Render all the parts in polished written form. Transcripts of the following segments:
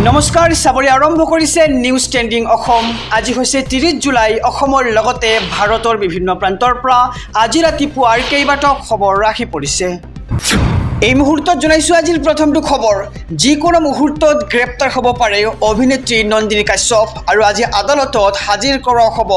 নমস্কাৰ সাবৰি আৰম্ভ কৰিছে নিউজ ট্ৰেন্ডিং অসম আজি হৈছে 30 জুলাই অসমৰ লগতে ভাৰতৰ বিভিন্ন প্ৰান্তৰ পৰা আজি ৰাতিপুৱাৰ কেইবাটাও খবৰ ৰাখি পৰিছে এই মুহূৰ্তত জনাইছো আজিৰ প্ৰথমটো খবৰ যিকোনো মুহূৰ্তত গ্ৰেপ্তাৰ হ'ব পাৰে অভিনেত্ৰী নন্দিনী কাশ্যপ আৰু আজি আদালতত হাজিৰ কৰা হ'ব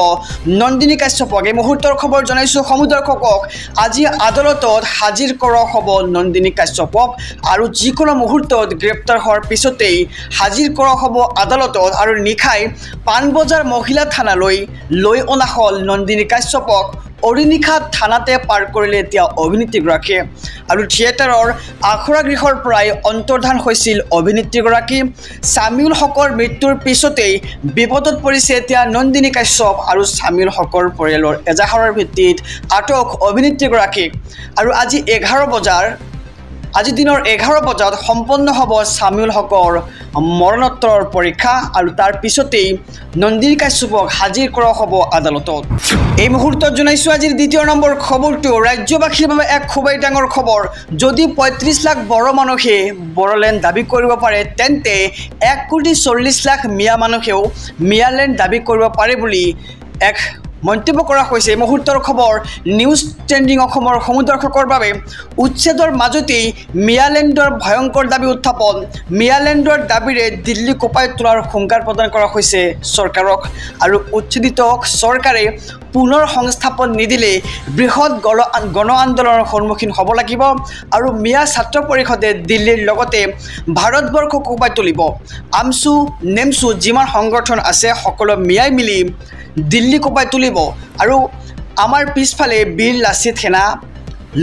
নন্দিনী কাশ্যপক এই মুহূৰ্তৰ খবৰ জনাইছো সমুদ্ৰকক আজি আদালতত হাজিৰ কৰা হ'ব নন্দিনী কাশ্যপক আৰু যিকোনো মুহূৰ্তত গ্ৰেপ্তাৰ হোৱাৰ পিছতেই হাজিৰ কৰা হ'ব আদালতত আৰু নিখাই পানবজাৰ মহিলা থানালৈ লৈ অনা হ'ল নন্দিনী কাশ্যপক অৰিনিখা থানাতে পাৰ কৰিলে এতিয়া অভিনেত্ৰীগৰাকীয়ে আৰু থিয়েটাৰৰ আখৰা গৃহৰ পৰাই অন্তৰ্ধান হৈছিল অভিনেত্ৰীগৰাকী সামিউল হকৰ মৃত্যুৰ পিছতেই বিপদত পৰিছে এতিয়া নন্দিনী কাশ্যপ আৰু সামিউল হকৰ পৰিয়ালৰ এজাহাৰৰ ভিত্তিত আটক অভিনেত্ৰীগৰাকী আৰু আজি 11 বজাৰ আজি দিনৰ 11 বজাত সম্পন্ন হ'ব সামিউল হকৰ মৰণোত্তৰ পৰীক্ষা আৰু তাৰ পিছতেই নন্দিনী কাশ্যপক হাজিৰ কৰা হ'ব আদালতত এই মুহূৰ্তত জনাইছো আজিৰ দ্বিতীয় নম্বৰ খবৰটো ৰাজ্যবাসীৰ বাবে এক খুবেই ডাঙৰ খবৰ যদি 35 লাখ বড় মানুহে বড়োলেণ্ড দাবী কৰিব পাৰে তেন্তে 1,40 লাখ মিয়া মানুহেও মিয়ালেণ্ড দাবী কৰিব পাৰে বুলি এক মন্তব্য কৰা হৈছে এই মুহূৰ্তৰ খবৰ নিউজ ট্ৰেন্ডিং অসমৰ সমুদ্ৰখকৰ বাবে উচ্ছেদৰ মাজতেই মিয়ালেণ্ডৰ ভয়ংকৰ দাবী উত্থাপন মিয়ালেণ্ডৰ দাবীৰে দিল্লী কোপাই তোলাৰ হুংকাৰ প্ৰদান কৰা হৈছে চৰকাৰক আৰু উচ্ছেদিত চৰকাৰে পুনৰ সংস্থাপন নিদিলে বৃহৎ গণ আন্দোলনৰ সন্মুখীন হ'ব লাগিব আৰু মিয়া ছাত্ৰ পৰিষদে দিল্লীৰ লগতে ভাৰতবৰ্ষক কোপাই তুলিব আমছু নেমছু যিমান সংগঠন আছে সকলো মিয়াই মিলি দিল্লী কোপাই তুলিব আৰু আমাৰ পিছফালে বীৰ লাচিত সেনা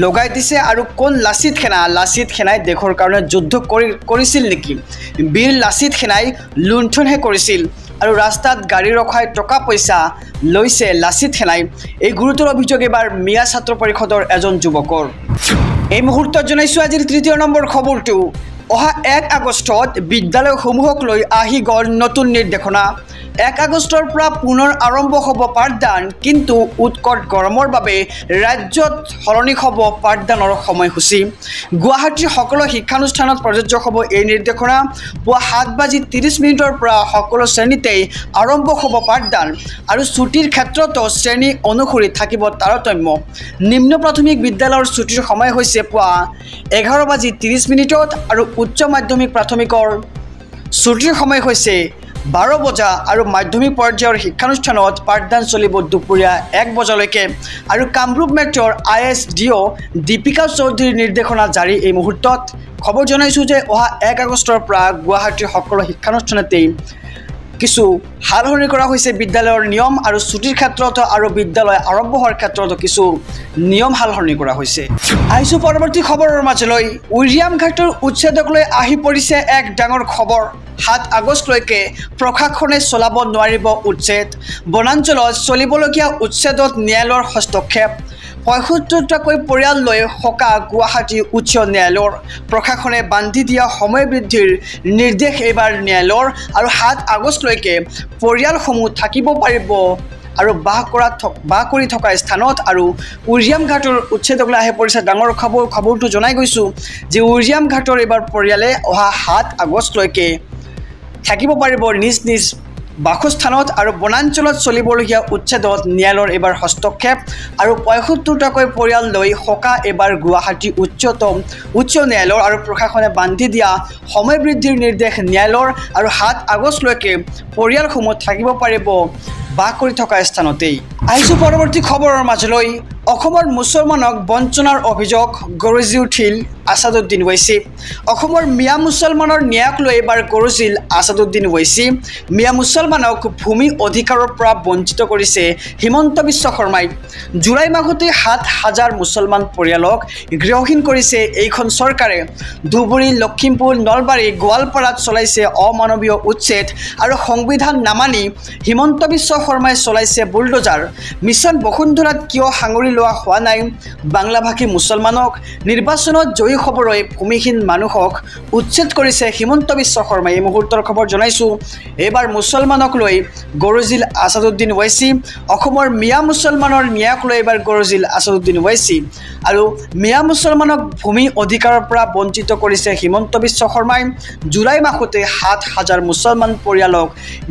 লগাই দিছে আৰু কোন লাচিত সেনাই দেশৰ কাৰণে যুদ্ধ কৰিছিল নেকি বীৰ লাচিত সেনাই লুণ্ঠনহে কৰিছিল আৰু ৰাস্তাত গাড়ী ৰখাই টকা পইচা লৈছে লাচিত সেনাই এই গুৰুতৰ অভিযোগ এবাৰ মিয়া ছাত্ৰ পৰিষদৰ এজন যুৱকৰ এই মুহূৰ্তত জনাইছো আজিৰ তৃতীয় নম্বৰ খবৰটো অহা 1 আগষ্টত বিদ্যালয়সমূহক লৈ আহি গ'ল নতুন নিৰ্দেশনা 1 আগষ্টৰ পৰা পুনৰ আৰম্ভ হ'ব পাঠদান কিন্তু উৎকট গৰমৰ বাবে ৰাজ্যত সলনি হ'ব পাঠদানৰ সময়সূচী গুৱাহাটীৰ সকলো শিক্ষানুষ্ঠানত প্ৰযোজ্য হ'ব এই নিৰ্দেশনা পুৱা 7:30 পৰা সকলো শ্ৰেণীতেই আৰম্ভ হ'ব পাঠদান আৰু ছুটিৰ ক্ষেত্ৰতো শ্ৰেণী অনুসৰি থাকিব তাৰতম্য নিম্ন প্ৰাথমিক বিদ্যালয়ৰ ছুটিৰ সময় হৈছে পুৱা 11:30 আৰু উচ্চ মাধ্যমিক প্ৰাথমিকৰ ছুটিৰ সময় হৈছে 12 বজা আৰু মাধ্যমিক পৰ্যায়ৰ শিক্ষানুষ্ঠানত পাঠদান চলিব দুপৰীয়া 1 বজালৈকে আৰু কামৰূপ মেট্ৰৰ ISDO দীপিকা চৌধুৰীৰ নিৰ্দেশনা জাৰি এই মুহূৰ্তত খবৰ জনাইছো যে অহা 1 আগষ্টৰ পৰা গুৱাহাটীৰ সকলো শিক্ষানুষ্ঠানতেই কিছু সালসলনি কৰা হৈছে বিদ্যালয়ৰ নিয়ম আৰু ছুটিৰ ক্ষেত্ৰত আৰু বিদ্যালয় আৰম্ভ হোৱাৰ ক্ষেত্ৰত কিছু নিয়ম সালসলনি কৰা হৈছে আহিছো পৰৱৰ্তী খবৰৰ মাজলৈ উইলিয়াম ঘাটৰ উচ্ছেদক লৈ আহি পৰিছে এক ডাঙৰ খবৰ 7 আগষ্টলৈকে প্ৰশাসনে চলাব নোৱাৰিব উচ্ছেদ বনাঞ্চলত চলিবলগীয়া উচ্ছেদত ন্যায়ালয়ৰ হস্তক্ষেপ ৭৫টাকৈ পৰিয়াল লৈ সকা গুৱাহাটী উচ্চ ন্যায়ালয়ৰ প্ৰশাসনে বান্ধি দিয়া সময় বৃদ্ধিৰ নিৰ্দেশ এইবাৰ ন্যায়ালয়ৰ আৰু 7 আগষ্টলৈকে পৰিয়ালসমূহ থাকিব পাৰিব আৰু বাস কৰি থকা স্থানত আৰু উইলিয়াম ঘাটৰ উচ্ছেদক লৈ আহি পৰিছে ডাঙৰ খবৰটো জনাই গৈছো যে উইলিয়াম ঘাটৰ এইবাৰ পৰিয়ালে অহা 7 আগষ্টলৈকে থাকিব পাৰিব নিজ নিজ বাসস্থানত আৰু বনাঞ্চলত চলিবলগীয়া উচ্ছেদত ন্যায়ালয়ৰ এবাৰ হস্তক্ষেপ আৰু ৭৫টাকৈ পৰিয়াল লৈ সকা এবাৰ গুৱাহাটী উচ্চ ন্যায়ালয়ৰ আৰু প্ৰশাসনে বান্ধি দিয়া সময় বৃদ্ধিৰ নিৰ্দেশ ন্যায়ালয়ৰ আৰু 7 আগষ্টলৈকে পৰিয়ালসমূহ থাকিব পাৰিব বাস কৰি থকা স্থানতেই আহিছো পৰৱৰ্তী খবৰৰ মাজলৈ অসমৰ মুছলমানক বঞ্চনাৰ অভিযোগ গৰজি উঠিল আছাদুদ্দিন ওৱেইছি অসমৰ মিয়া মুছলমানৰ ন্যায়ক লৈ এবাৰ গৰজিল আছাদুদ্দিন ওৱেইছি মিয়া মুছলমানক ভূমি অধিকাৰৰ পৰা বঞ্চিত কৰিছে হিমন্ত বিশ্ব শৰ্মাই জুলাই মাহতে ৭,০০০ মুছলমান পৰিয়ালক গৃহহীন কৰিছে এইখন চৰকাৰে ধুবুৰী লখিমপুৰ নলবাৰী গোৱালপাৰাত চলাইছে অমানৱীয় উচ্ছেদ আৰু সংবিধান নামানি হিমন্ত বিশ্ব শৰ্মাই চলাইছে বুলডোজাৰ মিছন বসুন্ধৰাত কিয় সাঙুৰি লোৱা হোৱা নাই বাংলাভাষী মুছলমানক নিৰ্বাচনত জয়ী হ'বলৈ ভূমিহীন মানুহক উচ্ছেদ কৰিছে হিমন্ত বিশ্ব শৰ্মাই এই মুহূৰ্তৰ খবৰ জনাইছোঁ এইবাৰ মুছলমানক লৈ গৰজিল আছাদুদ্দিন ওৱাইচি অসমৰ মিয়া মুছলমানৰ ন্যায়ক লৈ এইবাৰ গৰজিল আছাদুদ্দিন ওৱাইচি আৰু মিয়া মুছলমানক ভূমি অধিকাৰৰ পৰা বঞ্চিত কৰিছে হিমন্ত বিশ্ব শৰ্মাই জুলাই মাহতে ৭,০০০ মুছলমান পৰিয়ালক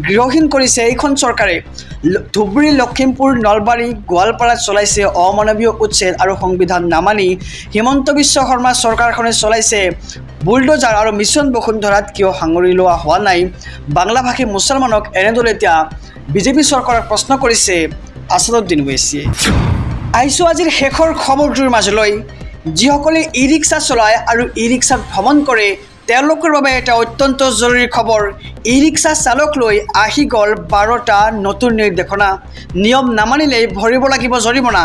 গৃহহীন কৰিছে এইখন চৰকাৰে ধুবুৰী লখিমপুৰ নলবাৰী গোৱালপাৰাত চলাইছে অমানৱীয় উচ্ছেদ আৰু সংবিধান নামানি হিমন্ত বিশ্ব শৰ্মা চৰকাৰখনে চলাইছে বুলডোজাৰ আৰু মিছন বসুন্ধৰাত কিয় সাঙুৰি লোৱা হোৱা নাই বাংলাভাষী মুছলমানক এনেদৰে এতিয়া বিজেপি চৰকাৰক প্ৰশ্ন কৰিছে আছাদুদ্দিন ওৱাইচিয়ে আহিছোঁ আজিৰ শেষৰ খবৰটোৰ মাজলৈ যিসকলে ই ৰিক্সা চলায় আৰু ই ৰিক্সাত ভ্ৰমণ কৰে তেওঁলোকৰ বাবে এটা অত্যন্ত জৰুৰী খবৰ ই ৰিক্সা চালক লৈ আহি গ'ল 12টা নতুন নিৰ্দেশনা নিয়ম নামানিলে ভৰিব লাগিব জৰিমনা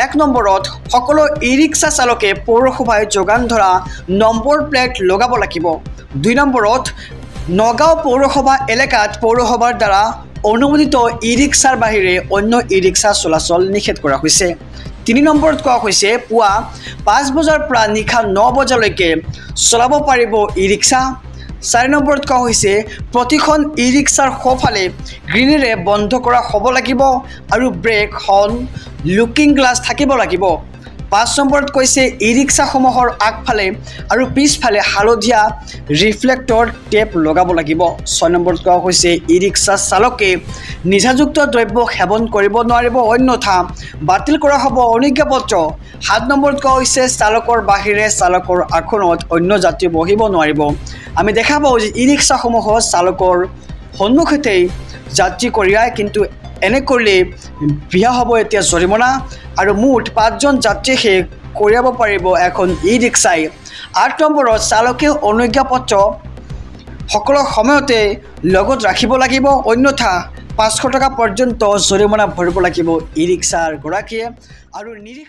1 নম্বৰত সকলো ই ৰিক্সা চালকে পৌৰসভাই যোগান ধৰা নম্বৰ প্লেট লগাব লাগিব 2 নম্বৰত নগাঁও পৌৰসভা এলেকাত পৌৰসভাৰ দ্বাৰা অনুমোদিত ই ৰিক্সাৰ বাহিৰে অন্য ই ৰিক্সা চলাচল নিষেধ কৰা হৈছে 3 নম্বৰত কোৱা হৈছে পুৱা 5 বজাৰ পৰা নিশা 9 বজালৈকে চলাব পাৰিব ই ৰিক্সা 4 নম্বৰত কোৱা হৈছে প্ৰতিখন ই ৰিক্সাৰ সোঁফালে গ্ৰীণেৰে বন্ধ কৰা হ'ব লাগিব আৰু ব্ৰেক হৰ্ণ লুকিং গ্লাছ থাকিব লাগিব 5 নম্বৰত কৈছে ই ৰিক্সাসমূহৰ আগফালে আৰু পিছফালে হালধীয়া ৰিফ্লেক্টৰ টেপ লগাব লাগিব 6 নম্বৰত কোৱা হৈছে ই ৰিক্সা চালকে নিচাযুক্ত দ্ৰব্য সেৱন কৰিব নোৱাৰিব অন্যথা বাতিল কৰা হ'ব অনুজ্ঞাপত্ৰ 7 নম্বৰত কোৱা হৈছে চালকৰ বাহিৰে চালকৰ আসনত অন্য যাত্ৰী বহিব নোৱাৰিব আমি দেখা পাওঁ যে ই ৰিক্সাসমূহৰ চালকৰ সন্মুখতেই যাত্ৰী কঢ়িয়ায় কিন্তু এনে কৰিলে বিহা হ'ব এতিয়া জৰিমনা আৰু মুঠ 5জন যাত্ৰীহে কঢ়িয়াব পাৰিব এখন ই ৰিক্সাই 8 নম্বৰত চালকে অনুজ্ঞাপত্ৰ সকলো সময়তে লগত ৰাখিব লাগিব অন্যথা 500 টকা পৰ্যন্ত জৰিমনা ভৰিব লাগিব ই ৰিক্সাৰ গৰাকীয়ে আৰু নিৰীহ